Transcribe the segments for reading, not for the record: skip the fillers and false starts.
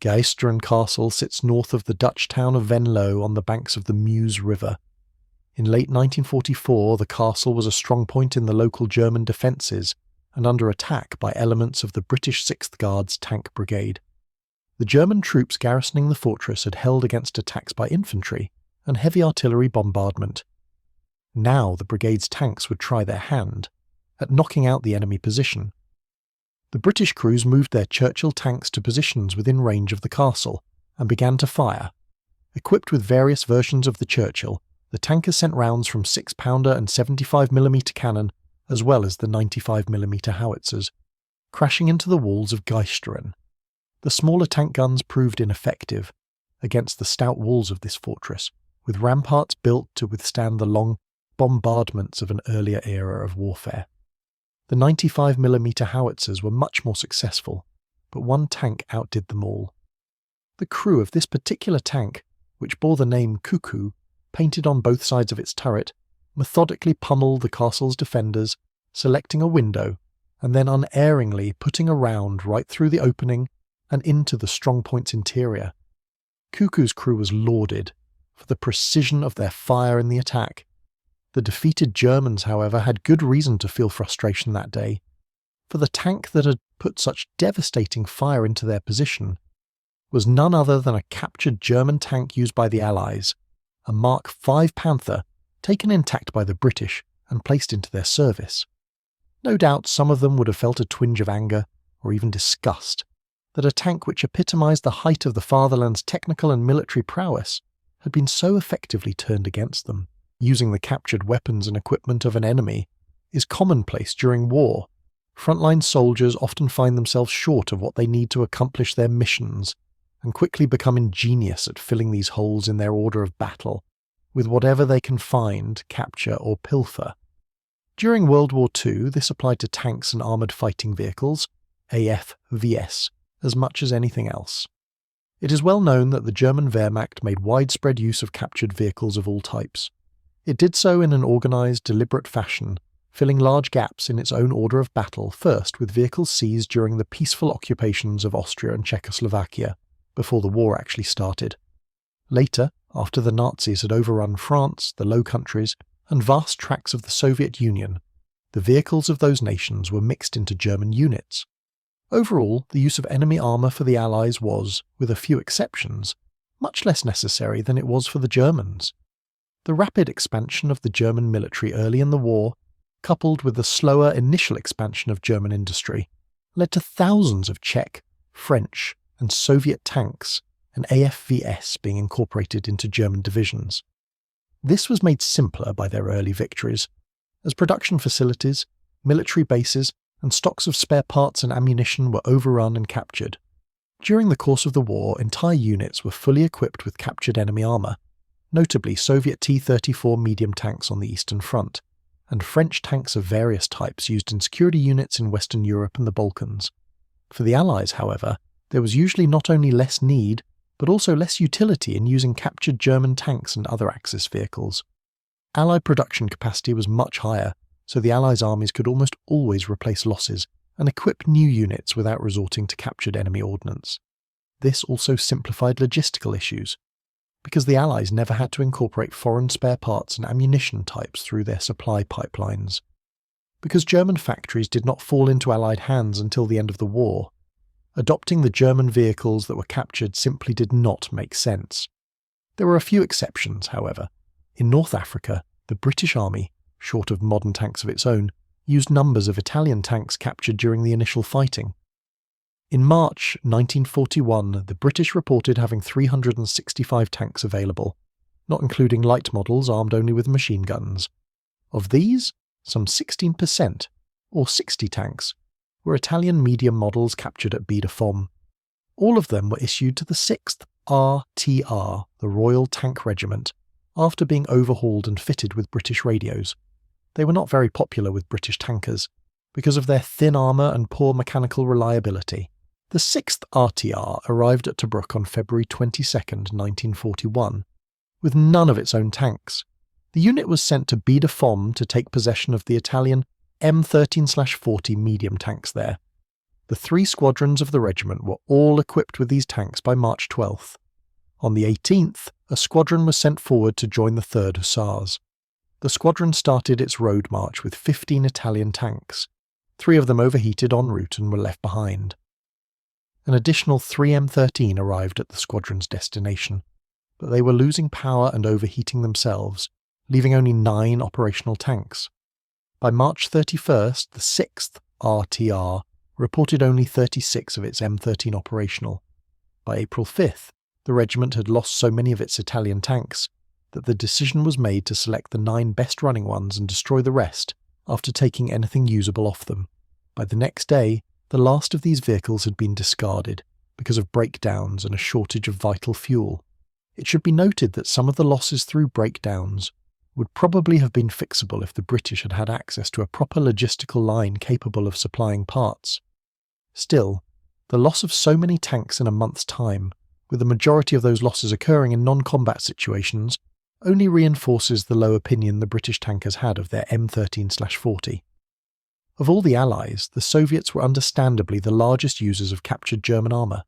Geijsteren Castle sits north of the Dutch town of Venlo on the banks of the Meuse River. In late 1944, the castle was a strong point in the local German defences and under attack by elements of the British 6th Guards Tank Brigade. The German troops garrisoning the fortress had held against attacks by infantry and heavy artillery bombardment. Now the brigade's tanks would try their hand at knocking out the enemy position. The British crews moved their Churchill tanks to positions within range of the castle and began to fire. Equipped with various versions of the Churchill, the tankers sent rounds from 6-pounder and 75mm cannon as well as the 95mm howitzers, crashing into the walls of Geijsteren. The smaller tank guns proved ineffective against the stout walls of this fortress, with ramparts built to withstand the long bombardments of an earlier era of warfare. The 95mm howitzers were much more successful, but one tank outdid them all. The crew of this particular tank, which bore the name Cuckoo, painted on both sides of its turret, methodically pummeled the castle's defenders, selecting a window, and then unerringly putting a round right through the opening and into the strongpoint's interior. Cuckoo's crew was lauded for the precision of their fire in the attack. The defeated Germans, however, had good reason to feel frustration that day, for the tank that had put such devastating fire into their position was none other than a captured German tank used by the Allies, a Mark V Panther taken intact by the British and placed into their service. No doubt some of them would have felt a twinge of anger, or even disgust, that a tank which epitomised the height of the fatherland's technical and military prowess had been so effectively turned against them. Using the captured weapons and equipment of an enemy is commonplace during war. Frontline soldiers often find themselves short of what they need to accomplish their missions, and quickly become ingenious at filling these holes in their order of battle with whatever they can find, capture, or pilfer. During World War II, this applied to tanks and armoured fighting vehicles, AFVS, as much as anything else. It is well known that the German Wehrmacht made widespread use of captured vehicles of all types. It did so in an organised, deliberate fashion, filling large gaps in its own order of battle, first with vehicles seized during the peaceful occupations of Austria and Czechoslovakia, before the war actually started. Later, after the Nazis had overrun France, the Low Countries, and vast tracts of the Soviet Union, the vehicles of those nations were mixed into German units. Overall, the use of enemy armour for the Allies was, with a few exceptions, much less necessary than it was for the Germans. The rapid expansion of the German military early in the war, coupled with the slower initial expansion of German industry, led to thousands of Czech, French, and Soviet tanks and AFVS being incorporated into German divisions. This was made simpler by their early victories, as production facilities, military bases, and stocks of spare parts and ammunition were overrun and captured. During the course of the war, entire units were fully equipped with captured enemy armour, notably Soviet T-34 medium tanks on the Eastern Front, and French tanks of various types used in security units in Western Europe and the Balkans. For the Allies, however, there was usually not only less need, but also less utility in using captured German tanks and other Axis vehicles. Allied production capacity was much higher, so the Allies' armies could almost always replace losses and equip new units without resorting to captured enemy ordnance. This also simplified logistical issues, because the Allies never had to incorporate foreign spare parts and ammunition types through their supply pipelines. Because German factories did not fall into Allied hands until the end of the war, adopting the German vehicles that were captured simply did not make sense. There were a few exceptions, however. In North Africa, the British Army, short of modern tanks of its own, used numbers of Italian tanks captured during the initial fighting. In March 1941, the British reported having 365 tanks available, not including light models armed only with machine guns. Of these, some 16%, or 60 tanks, were Italian medium models captured at Baie de Somme. All of them were issued to the 6th RTR, the Royal Tank Regiment, after being overhauled and fitted with British radios. They were not very popular with British tankers, because of their thin armour and poor mechanical reliability. The 6th RTR arrived at Tobruk on February 22, 1941, with none of its own tanks. The unit was sent to Baie de Somme to take possession of the Italian M13/40 medium tanks there. The 3 squadrons of the regiment were all equipped with these tanks by March 12th. On the 18th, a squadron was sent forward to join the 3rd Hussars. The squadron started its road march with 15 Italian tanks. 3 of them overheated en route and were left behind. An additional 3 M13 arrived at the squadron's destination, but they were losing power and overheating themselves, leaving only 9 operational tanks. By March 31st, the 6th RTR reported only 36 of its M13 operational. By April 5th, the regiment had lost so many of its Italian tanks that the decision was made to select the 9 best-running ones and destroy the rest after taking anything usable off them. By the next day, the last of these vehicles had been discarded because of breakdowns and a shortage of vital fuel. It should be noted that some of the losses through breakdowns would probably have been fixable if the British had had access to a proper logistical line capable of supplying parts. Still, the loss of so many tanks in a month's time, with the majority of those losses occurring in non-combat situations, only reinforces the low opinion the British tankers had of their M13/40. Of all the Allies, the Soviets were understandably the largest users of captured German armour.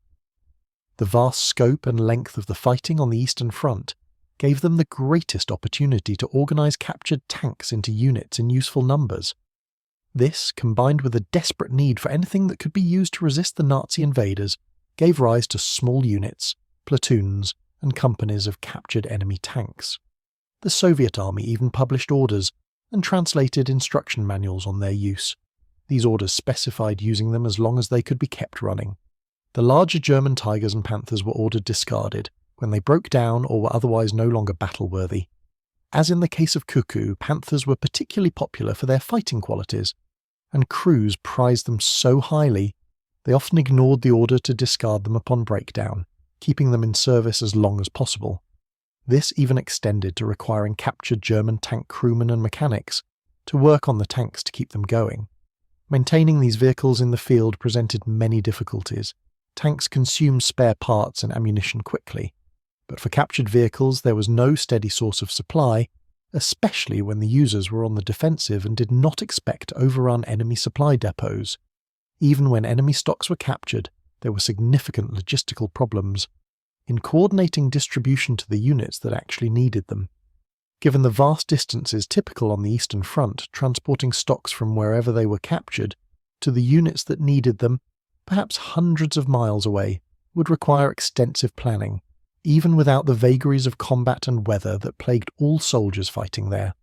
The vast scope and length of the fighting on the Eastern Front gave them the greatest opportunity to organise captured tanks into units in useful numbers. This, combined with a desperate need for anything that could be used to resist the Nazi invaders, gave rise to small units, platoons, and companies of captured enemy tanks. The Soviet army even published orders and translated instruction manuals on their use. These orders specified using them as long as they could be kept running. The larger German Tigers and Panthers were ordered discarded when they broke down or were otherwise no longer battle-worthy. As in the case of Cuckoo, Panthers were particularly popular for their fighting qualities, and crews prized them so highly they often ignored the order to discard them upon breakdown, keeping them in service as long as possible. This even extended to requiring captured German tank crewmen and mechanics to work on the tanks to keep them going. Maintaining these vehicles in the field presented many difficulties. Tanks consumed spare parts and ammunition quickly, but for captured vehicles there was no steady source of supply, especially when the users were on the defensive and did not expect to overrun enemy supply depots. Even when enemy stocks were captured, there were significant logistical problems in coordinating distribution to the units that actually needed them. Given the vast distances typical on the Eastern Front, transporting stocks from wherever they were captured to the units that needed them, perhaps hundreds of miles away, would require extensive planning, even without the vagaries of combat and weather that plagued all soldiers fighting there.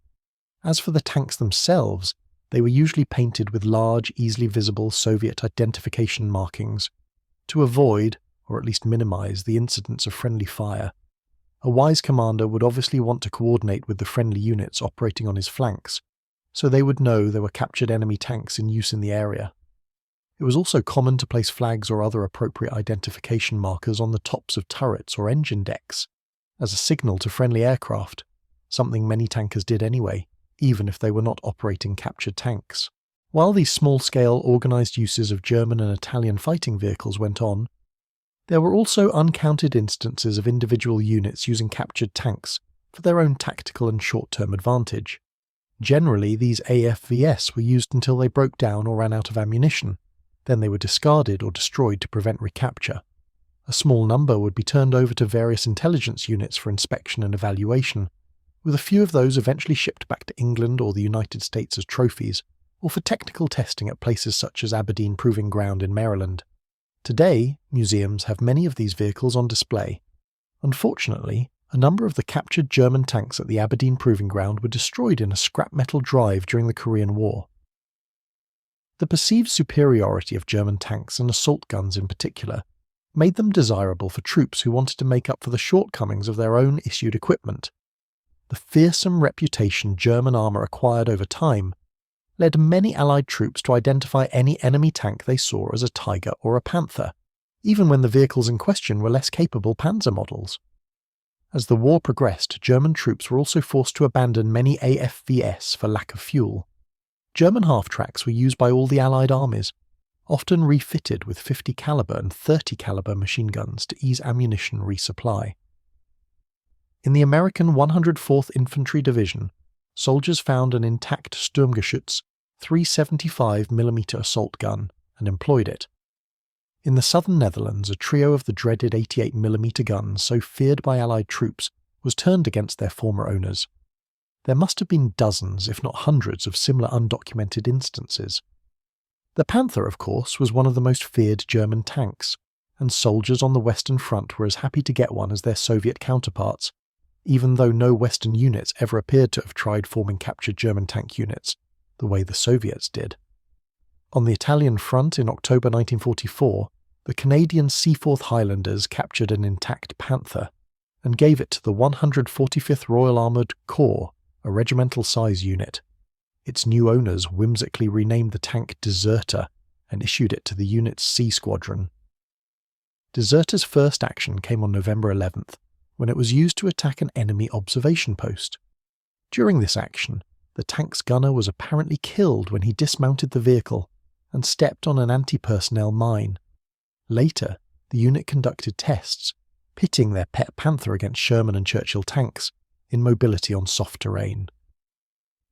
As for the tanks themselves, they were usually painted with large, easily visible Soviet identification markings to avoid, or at least minimize, the incidence of friendly fire. A wise commander would obviously want to coordinate with the friendly units operating on his flanks, so they would know there were captured enemy tanks in use in the area. It was also common to place flags or other appropriate identification markers on the tops of turrets or engine decks, as a signal to friendly aircraft, something many tankers did anyway, even if they were not operating captured tanks. While these small-scale organised uses of German and Italian fighting vehicles went on, there were also uncounted instances of individual units using captured tanks for their own tactical and short-term advantage. Generally, these AFVS were used until they broke down or ran out of ammunition. Then they were discarded or destroyed to prevent recapture. A small number would be turned over to various intelligence units for inspection and evaluation, with a few of those eventually shipped back to England or the United States as trophies, or for technical testing at places such as Aberdeen Proving Ground in Maryland. Today, museums have many of these vehicles on display. Unfortunately, a number of the captured German tanks at the Aberdeen Proving Ground were destroyed in a scrap metal drive during the Korean War. The perceived superiority of German tanks and assault guns in particular made them desirable for troops who wanted to make up for the shortcomings of their own issued equipment. The fearsome reputation German armour acquired over time led many Allied troops to identify any enemy tank they saw as a Tiger or a Panther, even when the vehicles in question were less capable Panzer models. As the war progressed, German troops were also forced to abandon many AFVS for lack of fuel. German half-tracks were used by all the Allied armies, often refitted with 50 caliber and 30 caliber machine guns to ease ammunition resupply. In the American 104th Infantry Division, soldiers found an intact Sturmgeschütz 375mm assault gun and employed it, In the southern Netherlands, a trio of the dreaded 88mm guns, so feared by Allied troops, was turned against their former owners. There must have been dozens, if not hundreds, of similar undocumented instances. The Panther, of course, was one of the most feared German tanks, and soldiers on the Western Front were as happy to get one as their Soviet counterparts, even though no Western units ever appeared to have tried forming captured German tank units, the way the Soviets did. On the Italian front in October 1944, the Canadian Seaforth Highlanders captured an intact Panther and gave it to the 145th Royal Armoured Corps, a regimental-size unit. Its new owners whimsically renamed the tank Deserter and issued it to the unit's Sea Squadron. Deserter's first action came on November 11th, when it was used to attack an enemy observation post. During this action, the tank's gunner was apparently killed when he dismounted the vehicle and stepped on an anti-personnel mine. Later, the unit conducted tests, pitting their pet Panther against Sherman and Churchill tanks in mobility on soft terrain.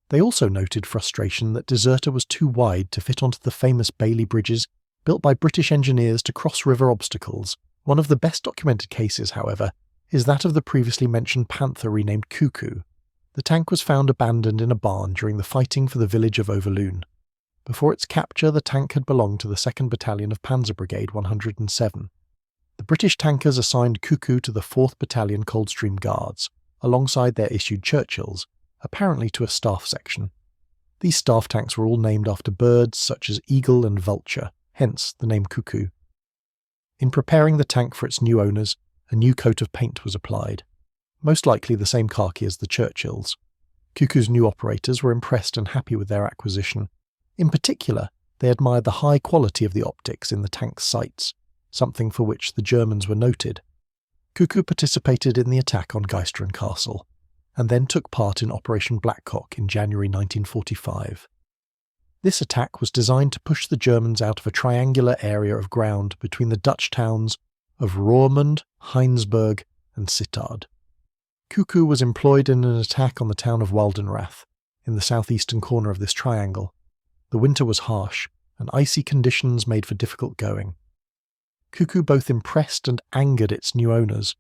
They also noted frustration that Deserter was too wide to fit onto the famous Bailey bridges built by British engineers to cross river obstacles. One of the best documented cases, however, is that of the previously mentioned Panther renamed Cuckoo. The tank was found abandoned in a barn during the fighting for the village of Overloon. Before its capture, the tank had belonged to the 2nd Battalion of Panzer Brigade 107. The British tankers assigned Cuckoo to the 4th Battalion Coldstream Guards, alongside their issued Churchills, apparently to a staff section. These staff tanks were all named after birds such as eagle and vulture, hence the name Cuckoo. In preparing the tank for its new owners, a new coat of paint was applied, most likely the same khaki as the Churchills. Cuckoo's new operators were impressed and happy with their acquisition. In particular, they admired the high quality of the optics in the tank's sights, something for which the Germans were noted. Cuckoo participated in the attack on Geijsteren Castle, and then took part in Operation Blackcock in January 1945. This attack was designed to push the Germans out of a triangular area of ground between the Dutch towns of Roermond, Heinsberg, and Sittard. Cuckoo was employed in an attack on the town of Waldenrath, in the southeastern corner of this triangle. The winter was harsh, and icy conditions made for difficult going. Cuckoo both impressed and angered its new owners.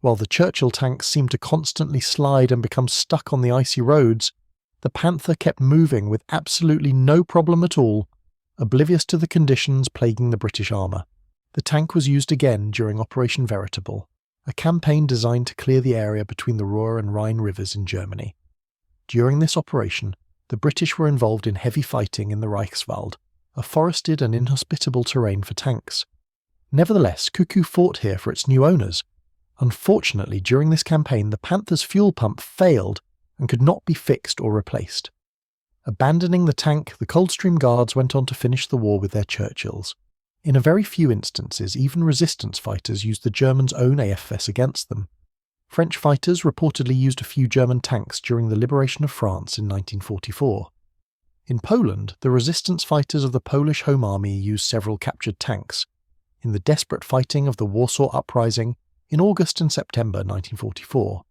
While the Churchill tanks seemed to constantly slide and become stuck on the icy roads, the Panther kept moving with absolutely no problem at all, oblivious to the conditions plaguing the British armour. The tank was used again during Operation Veritable, a campaign designed to clear the area between the Ruhr and Rhine rivers in Germany. During this operation, the British were involved in heavy fighting in the Reichswald, a forested and inhospitable terrain for tanks. Nevertheless, Cuckoo fought here for its new owners. Unfortunately, during this campaign, the Panther's fuel pump failed and could not be fixed or replaced. Abandoning the tank, the Coldstream Guards went on to finish the war with their Churchills. In a very few instances, even resistance fighters used the Germans' own AFS against them. French fighters reportedly used a few German tanks during the liberation of France in 1944. In Poland, the resistance fighters of the Polish Home Army used several captured tanks. In the desperate fighting of the Warsaw Uprising in August and September 1944.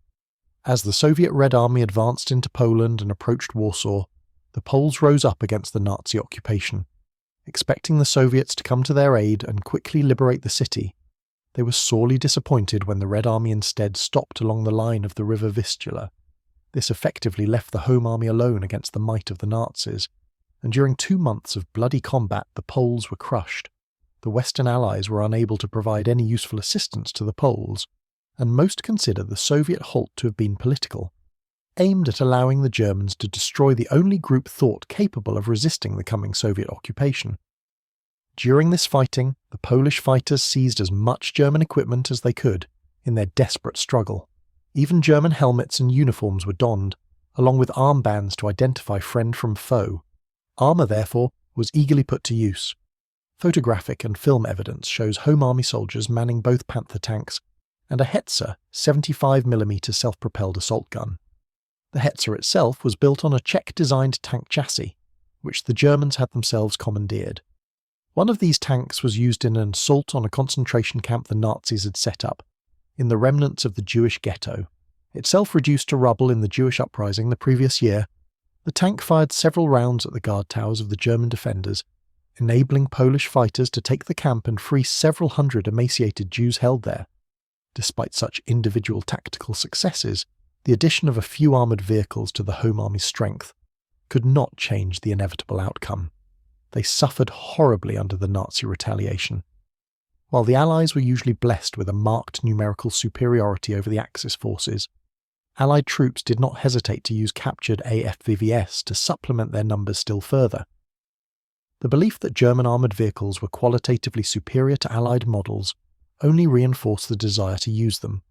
As the Soviet Red Army advanced into Poland and approached Warsaw, the Poles rose up against the Nazi occupation. Expecting the Soviets to come to their aid and quickly liberate the city, they were sorely disappointed when the Red Army instead stopped along the line of the River Vistula. This effectively left the Home Army alone against the might of the Nazis, and during 2 months of bloody combat the Poles were crushed. The Western Allies were unable to provide any useful assistance to the Poles, and most consider the Soviet halt to have been political, aimed at allowing the Germans to destroy the only group thought capable of resisting the coming Soviet occupation. During this fighting, the Polish fighters seized as much German equipment as they could in their desperate struggle. Even German helmets and uniforms were donned, along with armbands to identify friend from foe. Armour, therefore, was eagerly put to use. Photographic and film evidence shows Home Army soldiers manning both Panther tanks and a Hetzer 75mm self-propelled assault gun. The Hetzer itself was built on a Czech-designed tank chassis, which the Germans had themselves commandeered. One of these tanks was used in an assault on a concentration camp the Nazis had set up, in the remnants of the Jewish ghetto. Itself reduced to rubble in the Jewish uprising the previous year, the tank fired several rounds at the guard towers of the German defenders, enabling Polish fighters to take the camp and free several hundred emaciated Jews held there. Despite such individual tactical successes, the addition of a few armoured vehicles to the Home Army's strength could not change the inevitable outcome. They suffered horribly under the Nazi retaliation. While the Allies were usually blessed with a marked numerical superiority over the Axis forces, Allied troops did not hesitate to use captured AFVVS to supplement their numbers still further. The belief that German armoured vehicles were qualitatively superior to Allied models only reinforced the desire to use them.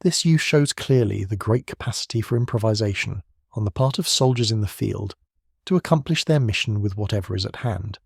This use shows clearly the great capacity for improvisation on the part of soldiers in the field to accomplish their mission with whatever is at hand.